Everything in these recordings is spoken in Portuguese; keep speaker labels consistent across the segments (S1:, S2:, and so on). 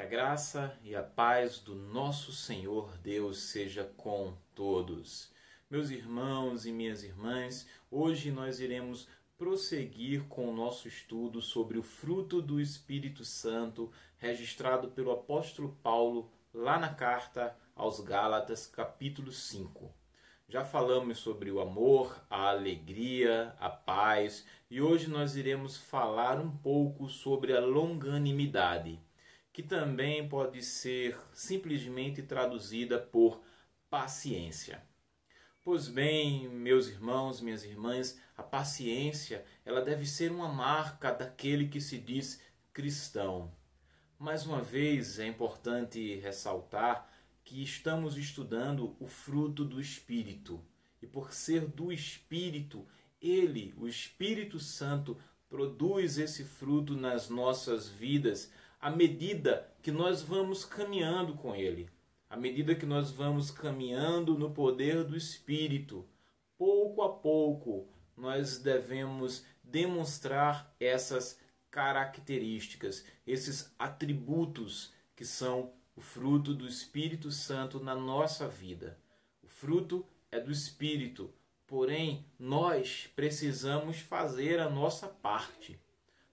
S1: Que a graça e a paz do nosso Senhor Deus seja com todos. Meus irmãos e minhas irmãs, hoje nós iremos prosseguir com o nosso estudo sobre o fruto do Espírito Santo, registrado pelo apóstolo Paulo lá na carta aos Gálatas, capítulo 5. Já falamos sobre o amor, a alegria, a paz, e hoje nós iremos falar um pouco sobre a longanimidade, que também pode ser simplesmente traduzida por paciência. Pois bem, meus irmãos, minhas irmãs, a paciência ela deve ser uma marca daquele que se diz cristão. Mais uma vez, é importante ressaltar que estamos estudando o fruto do Espírito. E por ser do Espírito, ele, o Espírito Santo, produz esse fruto nas nossas vidas à medida que nós vamos caminhando com ele. À medida que nós vamos caminhando no poder do Espírito, pouco a pouco nós devemos demonstrar essas características, esses atributos que são o fruto do Espírito Santo na nossa vida. O fruto é do Espírito, porém nós precisamos fazer a nossa parte.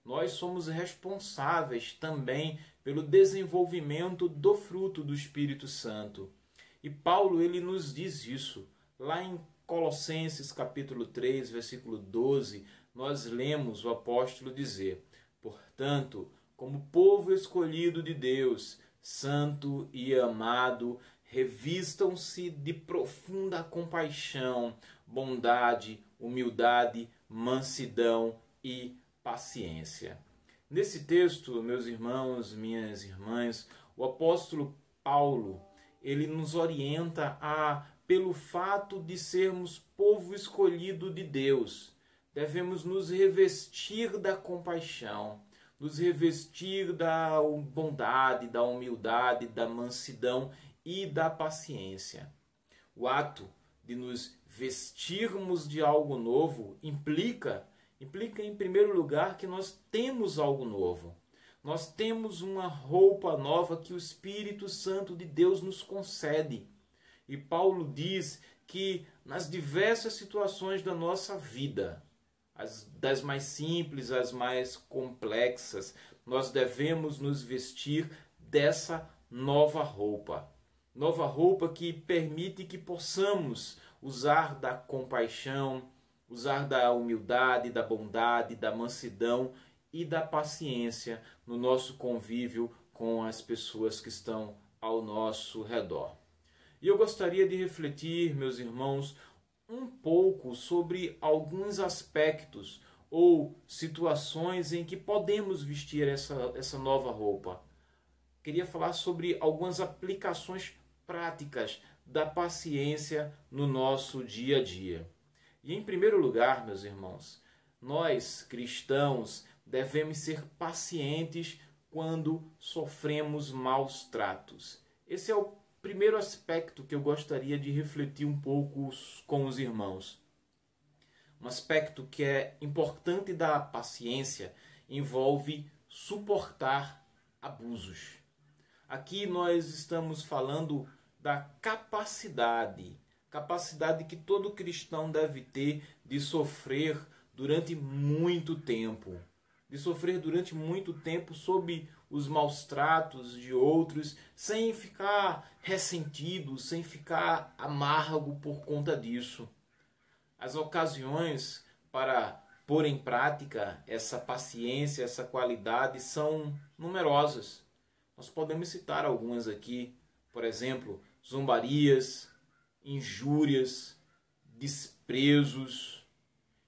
S1: Nós somos responsáveis também pelo desenvolvimento do fruto do Espírito Santo. E Paulo ele nos diz isso. Lá em Colossenses capítulo 3, versículo 12, nós lemos o apóstolo dizer: portanto, como povo escolhido de Deus, santo e amado, revistam-se de profunda compaixão, bondade, humildade, mansidão e paciência. Nesse texto, meus irmãos, minhas irmãs, o apóstolo Paulo, ele nos orienta pelo fato de sermos povo escolhido de Deus, devemos nos revestir da compaixão, nos revestir da bondade, da humildade, da mansidão e da paciência. O ato de nos vestirmos de algo novo implica em primeiro lugar que nós temos algo novo. Nós temos uma roupa nova que o Espírito Santo de Deus nos concede. E Paulo diz que nas diversas situações da nossa vida, das mais simples às mais complexas, nós devemos nos vestir dessa nova roupa. Nova roupa que permite que possamos usar da compaixão, usar da humildade, da bondade, da mansidão e da paciência no nosso convívio com as pessoas que estão ao nosso redor. E eu gostaria de refletir, meus irmãos, um pouco sobre alguns aspectos ou situações em que podemos vestir essa nova roupa. Queria falar sobre algumas aplicações práticas da paciência no nosso dia a dia. E em primeiro lugar, meus irmãos, nós cristãos devemos ser pacientes quando sofremos maus tratos. Esse é o primeiro aspecto que eu gostaria de refletir um pouco com os irmãos. Um aspecto que é importante da paciência envolve suportar abusos. Aqui nós estamos falando da capacidade que todo cristão deve ter de sofrer durante muito tempo. De sofrer durante muito tempo sob os maus tratos de outros, sem ficar ressentido, sem ficar amargo por conta disso. As ocasiões para pôr em prática essa paciência, essa qualidade são numerosas. Nós podemos citar algumas aqui, por exemplo, zombarias, injúrias, desprezos.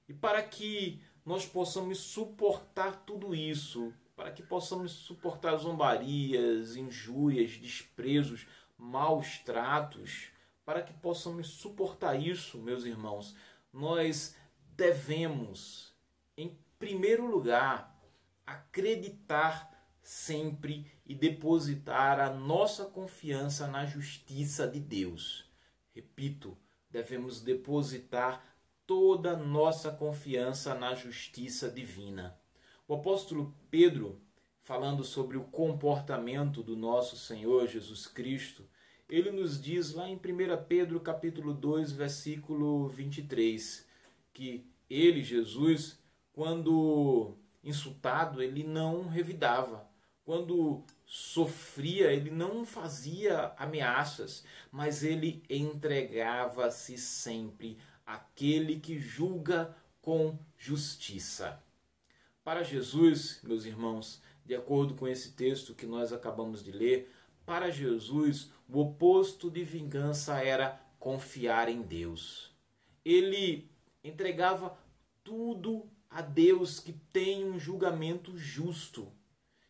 S1: E para que nós possamos suportar tudo isso, para que possamos suportar zombarias, injúrias, desprezos, maus tratos, para que possamos suportar isso, meus irmãos, nós devemos, em primeiro lugar, acreditar sempre e depositar a nossa confiança na justiça de Deus. Repito, devemos depositar toda a nossa confiança na justiça divina. O apóstolo Pedro, falando sobre o comportamento do nosso Senhor Jesus Cristo, ele nos diz lá em 1 Pedro capítulo 2, versículo 23, que ele, Jesus, quando insultado, ele não revidava. Quando sofria, ele não fazia ameaças, mas ele entregava-se sempre àquele que julga com justiça. Para Jesus, meus irmãos, de acordo com esse texto que nós acabamos de ler, para Jesus, o oposto de vingança era confiar em Deus. Ele entregava tudo a Deus, que tem um julgamento justo.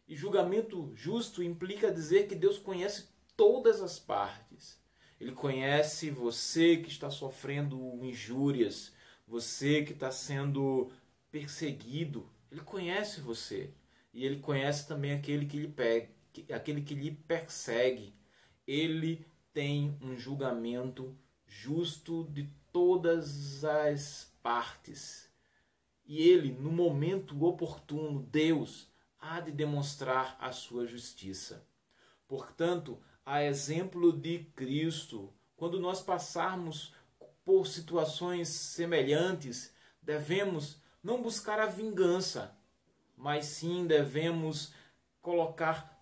S1: E julgamento justo implica dizer que Deus conhece todas as partes. Ele conhece você que está sofrendo injúrias, você que está sendo perseguido. Ele conhece você. E ele conhece também aquele que lhe persegue. Ele tem um julgamento justo de todas as partes. E ele, no momento oportuno, Deus há de demonstrar a sua justiça. Portanto, a exemplo de Cristo, quando nós passarmos por situações semelhantes, devemos não buscar a vingança, mas sim devemos colocar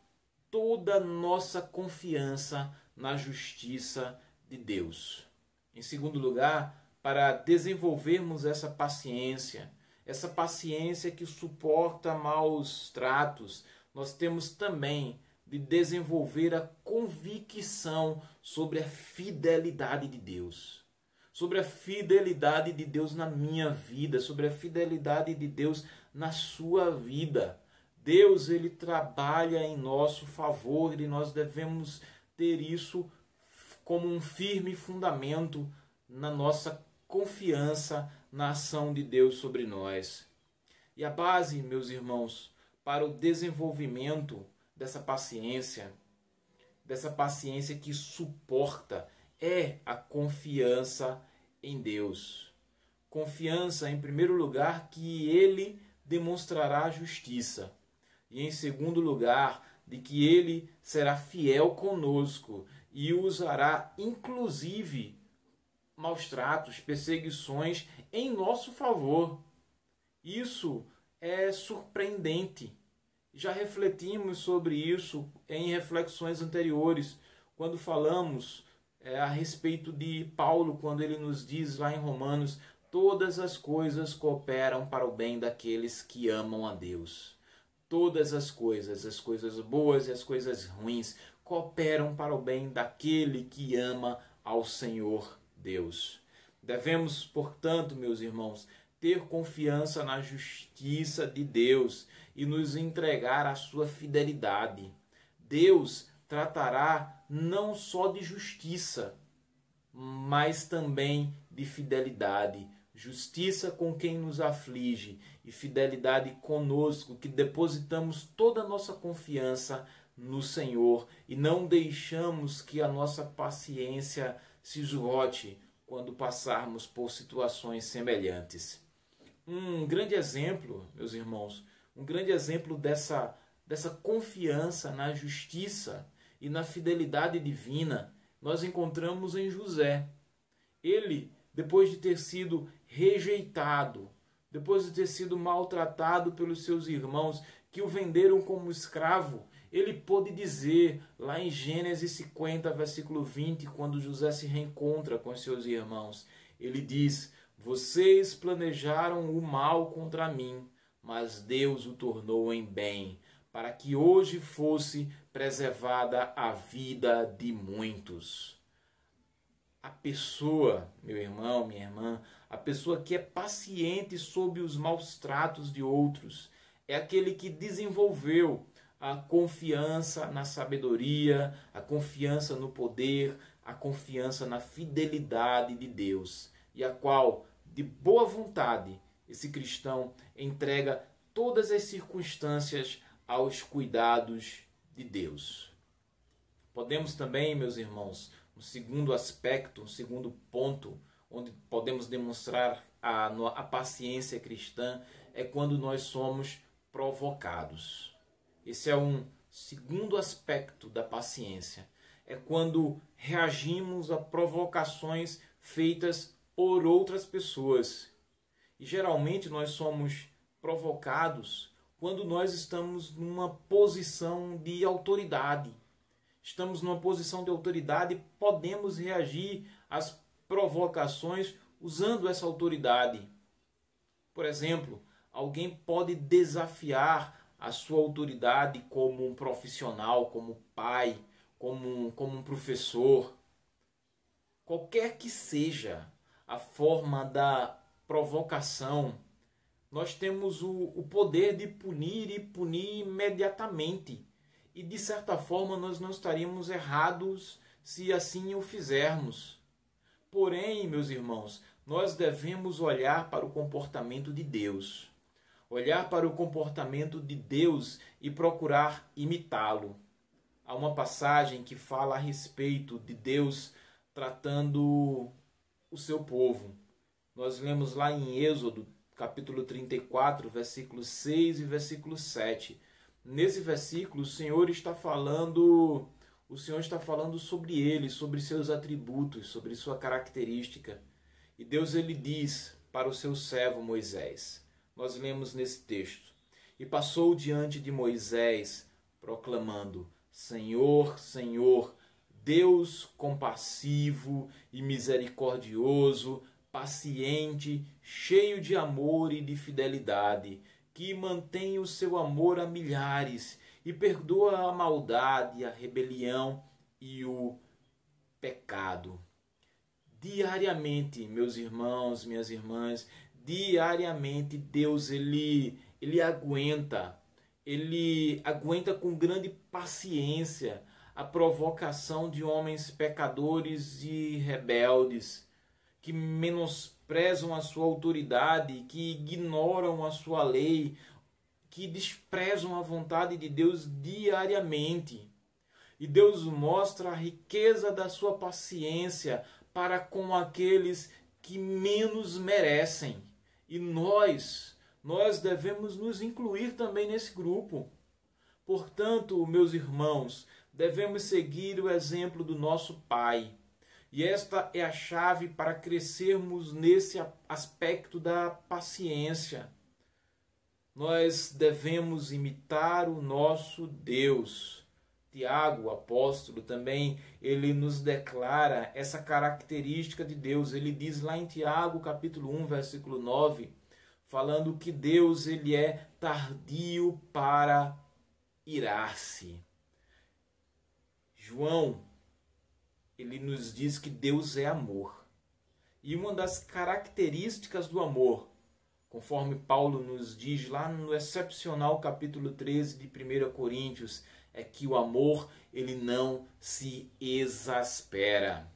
S1: toda a nossa confiança na justiça de Deus. Em segundo lugar, para desenvolvermos essa paciência que suporta maus tratos, nós temos também de desenvolver a convicção sobre a fidelidade de Deus. Sobre a fidelidade de Deus na minha vida, sobre a fidelidade de Deus na sua vida. Deus, ele trabalha em nosso favor e nós devemos ter isso como um firme fundamento na nossa confiança na ação de Deus sobre nós. E a base, meus irmãos, para o desenvolvimento dessa paciência que suporta, é a confiança em Deus. Confiança, em primeiro lugar, que Ele demonstrará justiça. E em segundo lugar, de que Ele será fiel conosco e usará, inclusive, maus tratos, perseguições em nosso favor. Isso é surpreendente. Já refletimos sobre isso em reflexões anteriores, quando falamos a respeito de Paulo, quando ele nos diz lá em Romanos: todas as coisas cooperam para o bem daqueles que amam a Deus. Todas as coisas boas e as coisas ruins, cooperam para o bem daquele que ama ao Senhor Deus. Devemos, portanto, meus irmãos, ter confiança na justiça de Deus e nos entregar à sua fidelidade. Deus tratará não só de justiça, mas também de fidelidade. Justiça com quem nos aflige e fidelidade conosco, que depositamos toda a nossa confiança no Senhor e não deixamos que a nossa paciência se esgote quando passarmos por situações semelhantes. Um grande exemplo, meus irmãos, um grande exemplo dessa confiança na justiça e na fidelidade divina, nós encontramos em José. Ele, depois de ter sido rejeitado, depois de ter sido maltratado pelos seus irmãos, que o venderam como escravo, ele pôde dizer, lá em Gênesis 50, versículo 20, quando José se reencontra com seus irmãos, ele diz: vocês planejaram o mal contra mim, mas Deus o tornou em bem, para que hoje fosse preservada a vida de muitos. A pessoa, meu irmão, minha irmã, a pessoa que é paciente sob os maus tratos de outros, é aquele que desenvolveu a confiança na sabedoria, a confiança no poder, a confiança na fidelidade de Deus, e a qual, de boa vontade, esse cristão entrega todas as circunstâncias aos cuidados de Deus. Podemos também, meus irmãos, um segundo aspecto, um segundo ponto, onde podemos demonstrar a paciência cristã, é quando nós somos provocados. Esse é um segundo aspecto da paciência. É quando reagimos a provocações feitas por outras pessoas. E geralmente nós somos provocados quando nós estamos numa posição de autoridade. Estamos numa posição de autoridade e podemos reagir às provocações usando essa autoridade. Por exemplo, alguém pode desafiar a sua autoridade como um profissional, como pai, como um professor. Qualquer que seja a forma da provocação, nós temos o poder de punir e punir imediatamente. E de certa forma nós não estaríamos errados se assim o fizermos. Porém, meus irmãos, nós devemos olhar para o comportamento de Deus. Olhar para o comportamento de Deus e procurar imitá-lo. Há uma passagem que fala a respeito de Deus tratando o seu povo. Nós lemos lá em Êxodo, capítulo 34, versículos 6 e versículo 7. Nesse versículo, o Senhor está falando sobre ele, sobre seus atributos, sobre sua característica. E Deus ele diz para o seu servo Moisés. Nós lemos nesse texto: "E passou diante de Moisés, proclamando: Senhor, Senhor, Deus compassivo e misericordioso, paciente, cheio de amor e de fidelidade, que mantém o seu amor a milhares e perdoa a maldade, a rebelião e o pecado." Diariamente, meus irmãos, minhas irmãs, diariamente Deus ele aguenta com grande paciência a provocação de homens pecadores e rebeldes, que menosprezam a sua autoridade, que ignoram a sua lei, que desprezam a vontade de Deus diariamente. E Deus mostra a riqueza da sua paciência para com aqueles que menos merecem. E nós devemos nos incluir também nesse grupo. Portanto, meus irmãos, devemos seguir o exemplo do nosso Pai. E esta é a chave para crescermos nesse aspecto da paciência. Nós devemos imitar o nosso Deus. Tiago, o apóstolo, também, ele nos declara essa característica de Deus. Ele diz lá em Tiago, capítulo 1, versículo 9, falando que Deus ele é tardio para irar-se. João, ele nos diz que Deus é amor. E uma das características do amor, conforme Paulo nos diz lá no excepcional capítulo 13 de 1 Coríntios, é que o amor ele não se exaspera.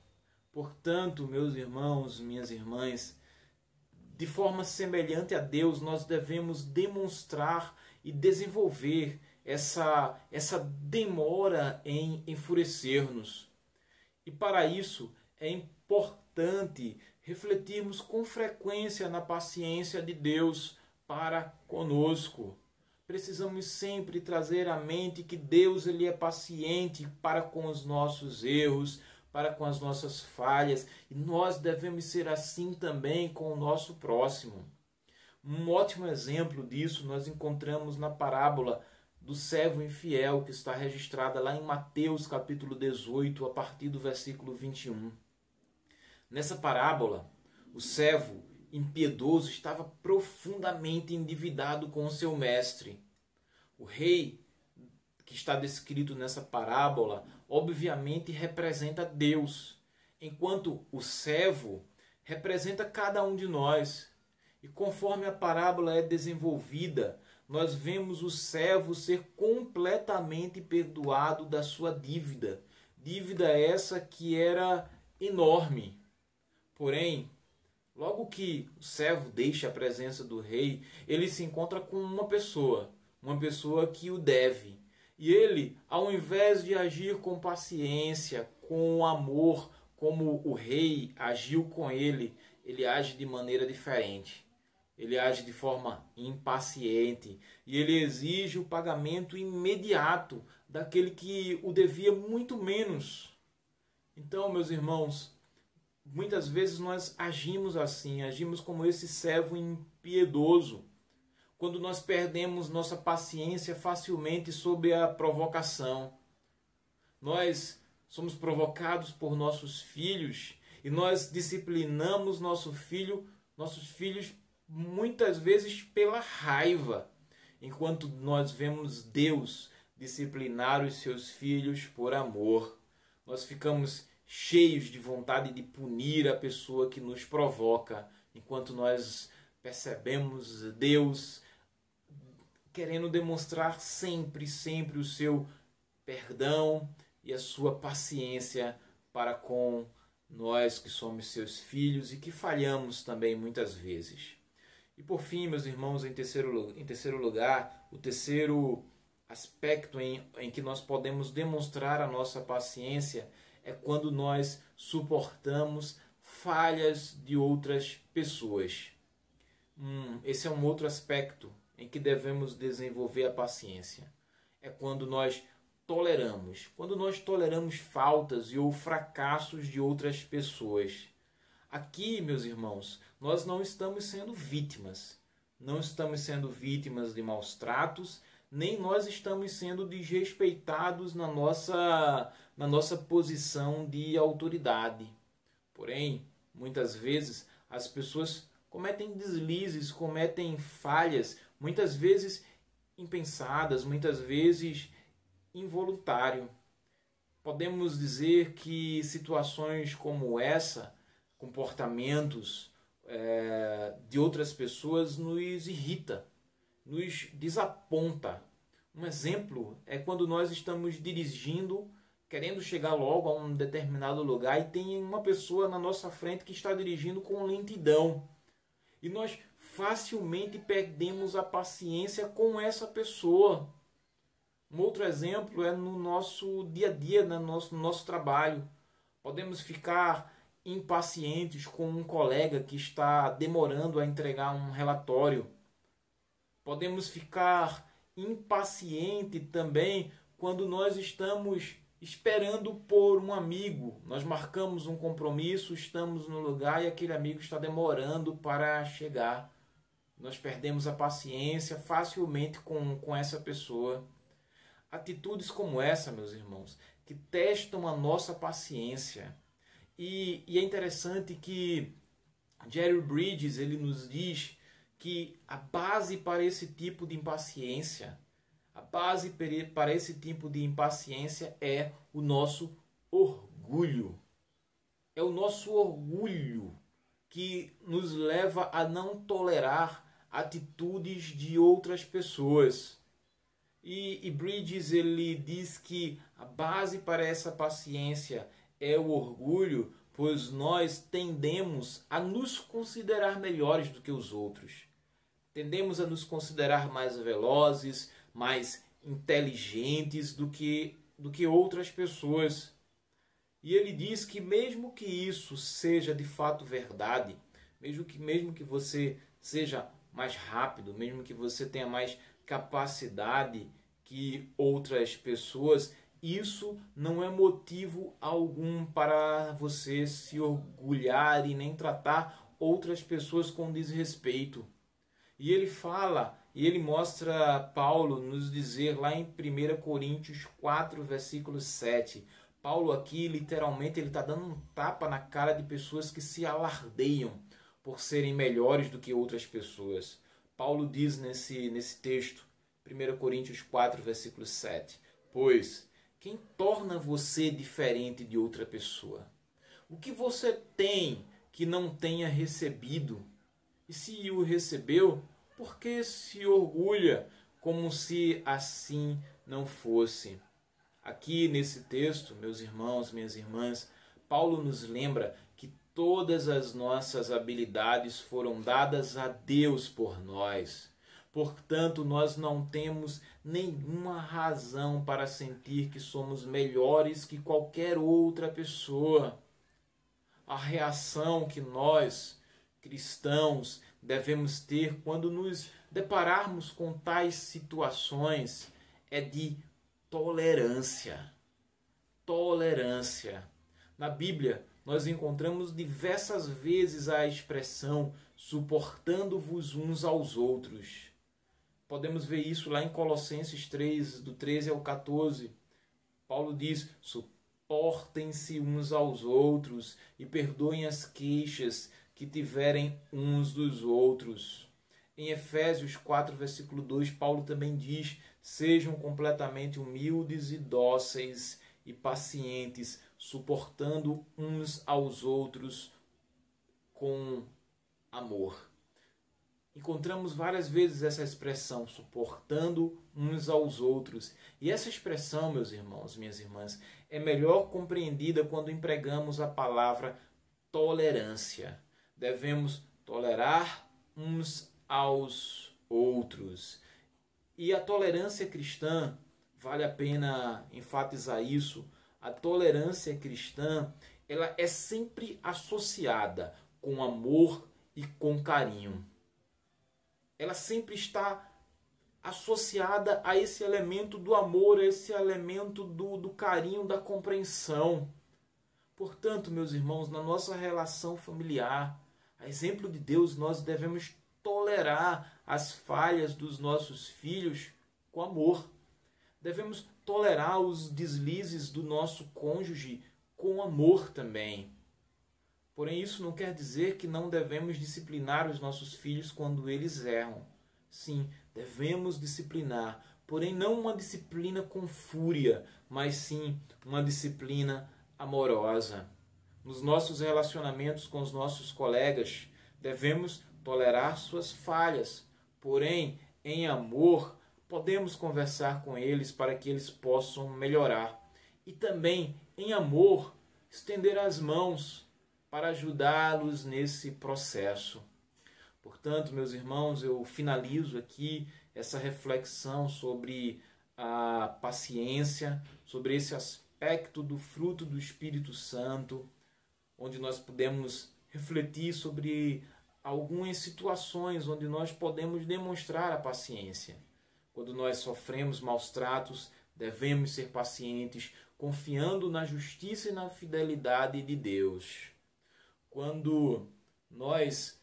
S1: Portanto, meus irmãos, minhas irmãs, de forma semelhante a Deus, nós devemos demonstrar e desenvolver essa demora em enfurecer-nos. E para isso é importante refletirmos com frequência na paciência de Deus para conosco. Precisamos sempre trazer à mente que Deus ele é paciente para com os nossos erros, para com as nossas falhas, e nós devemos ser assim também com o nosso próximo. Um ótimo exemplo disso nós encontramos na parábola do servo infiel, que está registrada lá em Mateus capítulo 18, a partir do versículo 21. Nessa parábola, o servo impiedoso estava profundamente endividado com o seu mestre. O rei que está descrito nessa parábola, obviamente representa Deus, enquanto o servo representa cada um de nós. E conforme a parábola é desenvolvida, nós vemos o servo ser completamente perdoado da sua dívida. Dívida essa que era enorme. Porém, logo que o servo deixa a presença do rei, ele se encontra com uma pessoa que o deve. E ele, ao invés de agir com paciência, com amor, como o rei agiu com ele age de maneira diferente. ele age de forma impaciente e ele exige o pagamento imediato daquele que o devia muito menos. Então, meus irmãos, muitas vezes nós agimos assim, agimos como esse servo impiedoso, quando nós perdemos nossa paciência facilmente sob a provocação. Nós somos provocados por nossos filhos e nós disciplinamos nossos filhos muitas vezes pela raiva, enquanto nós vemos Deus disciplinar os seus filhos por amor. Nós ficamos cheios de vontade de punir a pessoa que nos provoca, enquanto nós percebemos Deus querendo demonstrar sempre o seu perdão e a sua paciência para com nós que somos seus filhos e que falhamos também muitas vezes. E por fim, meus irmãos, em terceiro lugar, o terceiro aspecto em que nós podemos demonstrar a nossa paciência é quando nós suportamos falhas de outras pessoas. Esse é um outro aspecto em que devemos desenvolver a paciência. É quando nós toleramos faltas ou fracassos de outras pessoas. Aqui, meus irmãos, nós não estamos sendo vítimas. Não estamos sendo vítimas de maus tratos, nem nós estamos sendo desrespeitados na nossa posição de autoridade. Porém, muitas vezes as pessoas cometem deslizes, cometem falhas, muitas vezes impensadas, muitas vezes involuntário. Podemos dizer que situações como essa, comportamentos de outras pessoas nos irrita, nos desaponta. Um exemplo é quando nós estamos dirigindo, querendo chegar logo a um determinado lugar e tem uma pessoa na nossa frente que está dirigindo com lentidão. E nós facilmente perdemos a paciência com essa pessoa. Um outro exemplo é no nosso dia a dia, no nosso trabalho. Podemos ficar impacientes com um colega que está demorando a entregar um relatório. Podemos ficar impacientes também quando nós estamos esperando por um amigo. Nós marcamos um compromisso, estamos no lugar e aquele amigo está demorando para chegar. Nós perdemos a paciência facilmente com essa pessoa. Atitudes como essa, meus irmãos, que testam a nossa paciência. E é interessante que Jerry Bridges ele nos diz que a base para esse tipo de impaciência, é o nosso orgulho. É o nosso orgulho que nos leva a não tolerar atitudes de outras pessoas. E Bridges ele diz que a base para essa paciência é o orgulho, pois nós tendemos a nos considerar melhores do que os outros. Tendemos a nos considerar mais velozes, mais inteligentes do que outras pessoas. E ele diz que mesmo que isso seja de fato verdade, mesmo que você seja mais rápido, mesmo que você tenha mais capacidade que outras pessoas, isso não é motivo algum para você se orgulhar e nem tratar outras pessoas com desrespeito. E ele fala, e ele mostra Paulo nos dizer lá em 1 Coríntios 4, versículo 7. Paulo aqui, literalmente, ele está dando um tapa na cara de pessoas que se alardeiam por serem melhores do que outras pessoas. Paulo diz nesse texto, 1 Coríntios 4, versículo 7. Pois, quem torna você diferente de outra pessoa? O que você tem que não tenha recebido? E se o recebeu, por que se orgulha como se assim não fosse? Aqui nesse texto, meus irmãos, minhas irmãs, Paulo nos lembra que todas as nossas habilidades foram dadas a Deus por nós. Portanto, nós não temos nenhuma razão para sentir que somos melhores que qualquer outra pessoa. A reação que nós, cristãos, devemos ter quando nos depararmos com tais situações é de tolerância. Tolerância. Na Bíblia, nós encontramos diversas vezes a expressão suportando-vos uns aos outros. Podemos ver isso lá em Colossenses 3, do 13 ao 14. Paulo diz: suportem-se uns aos outros e perdoem as queixas que tiverem uns dos outros. Em Efésios 4, versículo 2, Paulo também diz: sejam completamente humildes e dóceis e pacientes, suportando uns aos outros com amor. Encontramos várias vezes essa expressão, suportando uns aos outros. E essa expressão, meus irmãos, minhas irmãs, é melhor compreendida quando empregamos a palavra tolerância. Devemos tolerar uns aos outros. E a tolerância cristã, vale a pena enfatizar isso, a tolerância cristã, ela é sempre associada com amor e com carinho. Ela sempre está associada a esse elemento do amor, a esse elemento do carinho, da compreensão. Portanto, meus irmãos, na nossa relação familiar, a exemplo de Deus, nós devemos tolerar as falhas dos nossos filhos com amor. Devemos tolerar os deslizes do nosso cônjuge com amor também. Porém, isso não quer dizer que não devemos disciplinar os nossos filhos quando eles erram. Sim, devemos disciplinar, porém não uma disciplina com fúria, mas sim uma disciplina amorosa. Nos nossos relacionamentos com os nossos colegas, devemos tolerar suas falhas, porém, em amor, podemos conversar com eles para que eles possam melhorar. E também, em amor, estender as mãos para ajudá-los nesse processo. Portanto, meus irmãos, eu finalizo aqui essa reflexão sobre a paciência, sobre esse aspecto do fruto do Espírito Santo, onde nós podemos refletir sobre algumas situações onde nós podemos demonstrar a paciência. Quando nós sofremos maus tratos, devemos ser pacientes, confiando na justiça e na fidelidade de Deus. Quando nós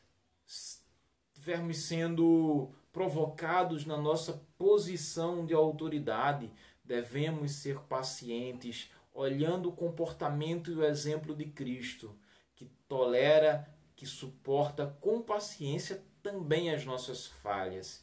S1: estivermos sendo provocados na nossa posição de autoridade, devemos ser pacientes, olhando o comportamento e o exemplo de Cristo, que tolera, que suporta com paciência também as nossas falhas.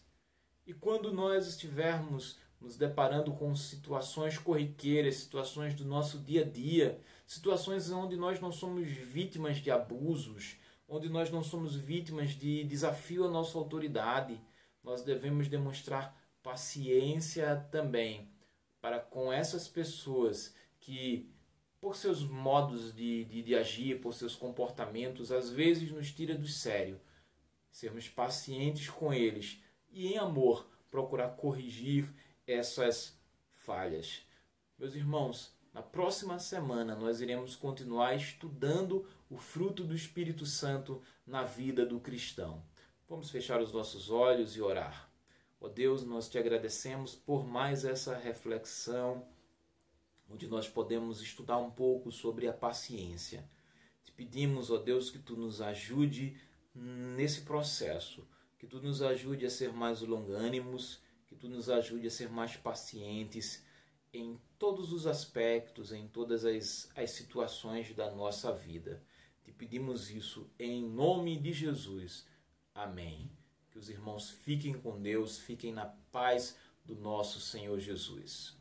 S1: E quando nós estivermos nos deparando com situações corriqueiras, situações do nosso dia a dia, situações onde nós não somos vítimas de abusos, onde nós não somos vítimas de desafio à nossa autoridade, nós devemos demonstrar paciência também para com essas pessoas que, por seus modos de agir, por seus comportamentos, às vezes nos tira do sério. Sermos pacientes com eles e, em amor, procurar corrigir essas falhas. Meus irmãos, na próxima semana nós iremos continuar estudando o fruto do Espírito Santo na vida do cristão. Vamos fechar os nossos olhos e orar. Ó Deus, nós te agradecemos por mais essa reflexão, onde nós podemos estudar um pouco sobre a paciência. Te pedimos, ó Deus, que tu nos ajude nesse processo, que tu nos ajude a ser mais longânimos, que tu nos ajude a ser mais pacientes em todos os aspectos, em todas as situações da nossa vida. Te pedimos isso em nome de Jesus. Amém. Que os irmãos fiquem com Deus, fiquem na paz do nosso Senhor Jesus.